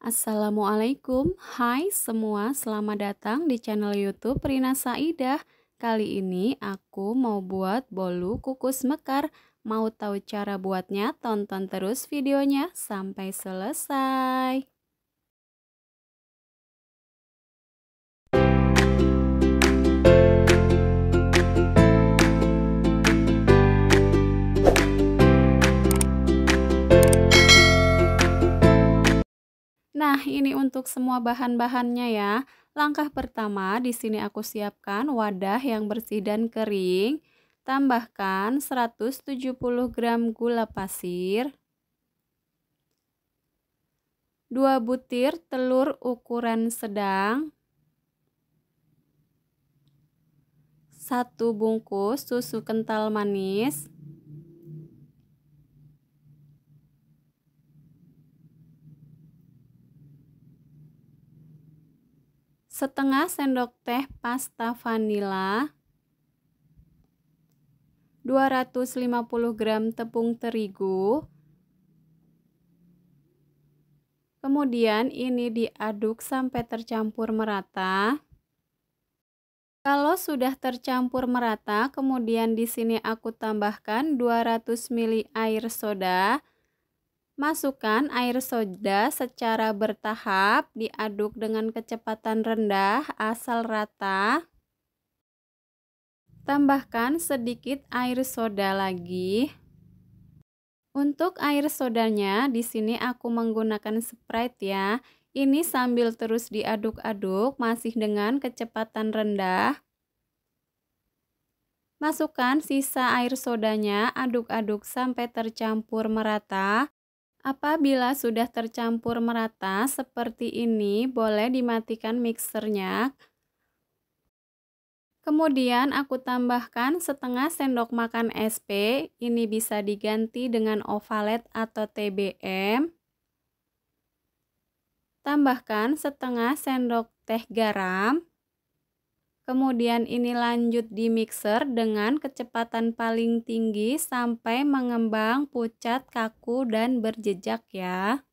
Assalamualaikum, hai semua, selamat datang di channel YouTube Rina Saidah. Kali ini aku mau buat bolu kukus mekar. Mau tahu cara buatnya? Tonton terus videonya sampai selesai. Nah, ini untuk semua bahan-bahannya ya. Langkah pertama, di sini aku siapkan wadah yang bersih dan kering. Tambahkan 170 gram gula pasir, 2 butir telur ukuran sedang, 1 bungkus susu kental manis, setengah sendok teh pasta vanila, 250 gram tepung terigu. Kemudian ini diaduk sampai tercampur merata. Kalau sudah tercampur merata, kemudian di sini aku tambahkan 200 ml air soda. Masukkan air soda secara bertahap, diaduk dengan kecepatan rendah asal rata. Tambahkan sedikit air soda lagi. Untuk air sodanya, di sini aku menggunakan Sprite ya. Ini sambil terus diaduk-aduk, masih dengan kecepatan rendah. Masukkan sisa air sodanya, aduk-aduk sampai tercampur merata. Apabila sudah tercampur merata seperti ini, boleh dimatikan mixernya. Kemudian aku tambahkan setengah sendok makan SP, ini bisa diganti dengan ovalet atau TBM. Tambahkan setengah sendok teh garam. Kemudian ini lanjut di mixer dengan kecepatan paling tinggi sampai mengembang, pucat, kaku, dan berjejak ya.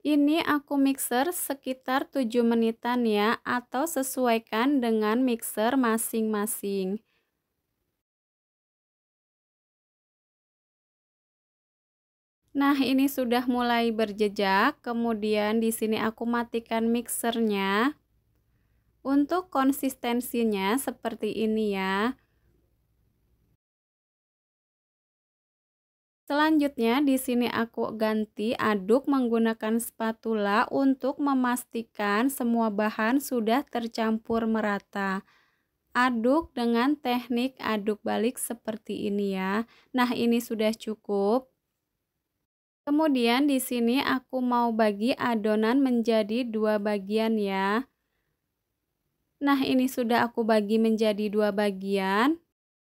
Ini aku mixer sekitar 7 menitan ya, atau sesuaikan dengan mixer masing-masing. Nah, ini sudah mulai berjejak, kemudian di sini aku matikan mixernya. Untuk konsistensinya seperti ini ya. Selanjutnya di sini aku ganti aduk menggunakan spatula untuk memastikan semua bahan sudah tercampur merata. Aduk dengan teknik aduk balik seperti ini ya. Nah, ini sudah cukup. Kemudian di sini aku mau bagi adonan menjadi 2 bagian ya. Nah, ini sudah aku bagi menjadi 2 bagian.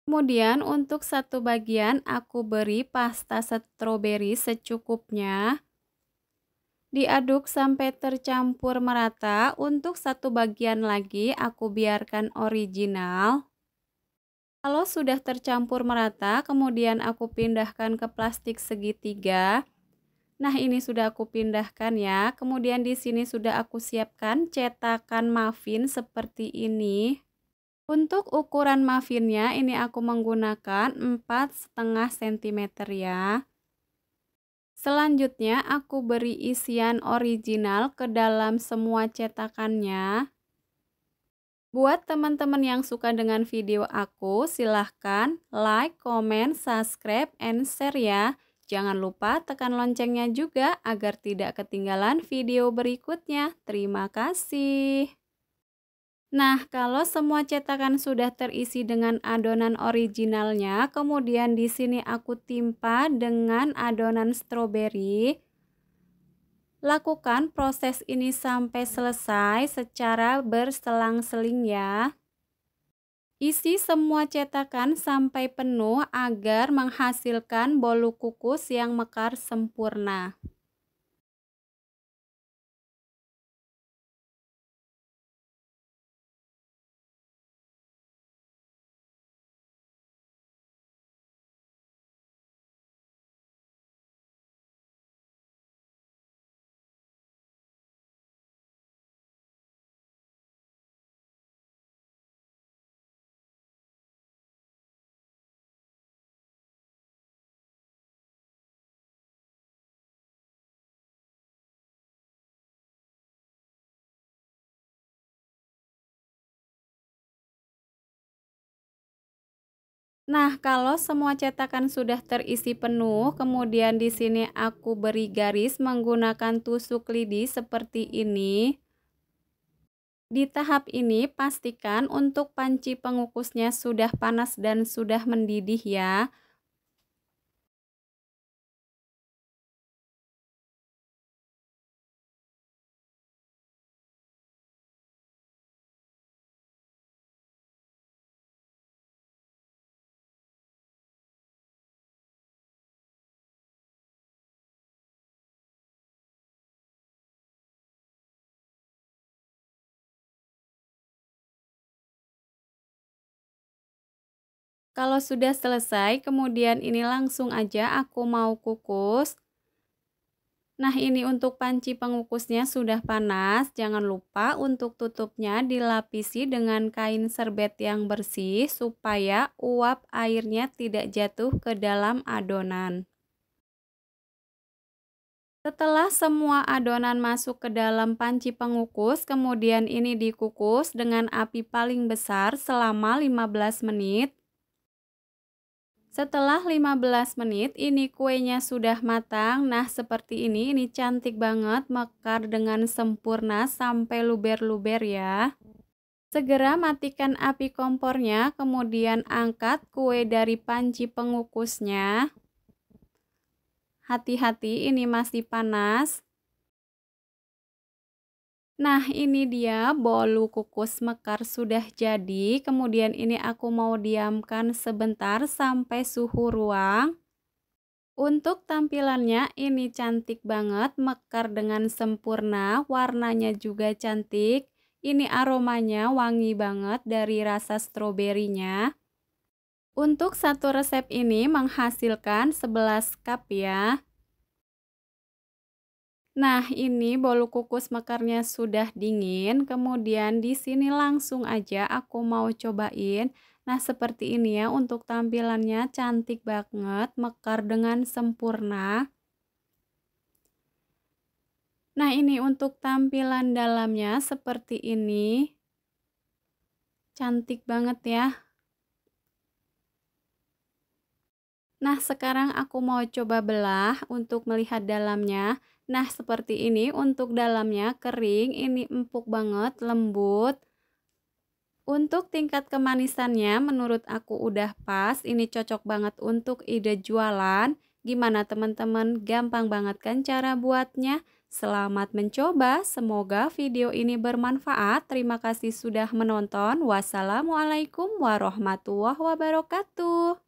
Kemudian untuk satu bagian aku beri pasta stroberi secukupnya. Diaduk sampai tercampur merata. Untuk satu bagian lagi aku biarkan original. Kalau sudah tercampur merata, kemudian aku pindahkan ke plastik segitiga. Nah, ini sudah aku pindahkan ya. Kemudian di sini sudah aku siapkan cetakan muffin seperti ini. Untuk ukuran muffinnya ini aku menggunakan 4,5 cm ya. Selanjutnya aku beri isian original ke dalam semua cetakannya. Buat teman-teman yang suka dengan video aku, silahkan like, comment, subscribe, and share ya. Jangan lupa tekan loncengnya juga agar tidak ketinggalan video berikutnya. Terima kasih. Nah, kalau semua cetakan sudah terisi dengan adonan originalnya, kemudian di sini aku timpa dengan adonan stroberi. Lakukan proses ini sampai selesai secara berselang-seling ya. Isi semua cetakan sampai penuh agar menghasilkan bolu kukus yang mekar sempurna. Nah, kalau semua cetakan sudah terisi penuh, kemudian di sini aku beri garis menggunakan tusuk lidi seperti ini. Di tahap ini, pastikan untuk panci pengukusnya sudah panas dan sudah mendidih ya. Kalau sudah selesai, kemudian ini langsung aja aku mau kukus. Nah, ini untuk panci pengukusnya sudah panas. Jangan lupa untuk tutupnya dilapisi dengan kain serbet yang bersih supaya uap airnya tidak jatuh ke dalam adonan. Setelah semua adonan masuk ke dalam panci pengukus, kemudian ini dikukus dengan api paling besar selama 15 menit. Setelah 15 menit, ini kuenya sudah matang. Nah, seperti ini cantik banget, mekar dengan sempurna sampai luber-luber ya. Segera matikan api kompornya, kemudian angkat kue dari panci pengukusnya. Hati-hati, ini masih panas. Nah, ini dia bolu kukus mekar sudah jadi. Kemudian ini aku mau diamkan sebentar sampai suhu ruang. Untuk tampilannya ini cantik banget, mekar dengan sempurna, warnanya juga cantik. Ini aromanya wangi banget dari rasa stroberinya. Untuk satu resep ini menghasilkan 11 cup ya. Nah, ini bolu kukus mekarnya sudah dingin, kemudian di sini langsung aja aku mau cobain. Nah, seperti ini ya untuk tampilannya cantik banget, mekar dengan sempurna. Nah, ini untuk tampilan dalamnya seperti ini. Cantik banget ya. Nah, sekarang aku mau coba belah untuk melihat dalamnya. Nah, seperti ini untuk dalamnya kering, ini empuk banget, lembut. Untuk tingkat kemanisannya menurut aku udah pas, ini cocok banget untuk ide jualan. Gimana teman-teman? Gampang banget kan cara buatnya? Selamat mencoba, semoga video ini bermanfaat. Terima kasih sudah menonton. Wassalamualaikum warahmatullahi wabarakatuh.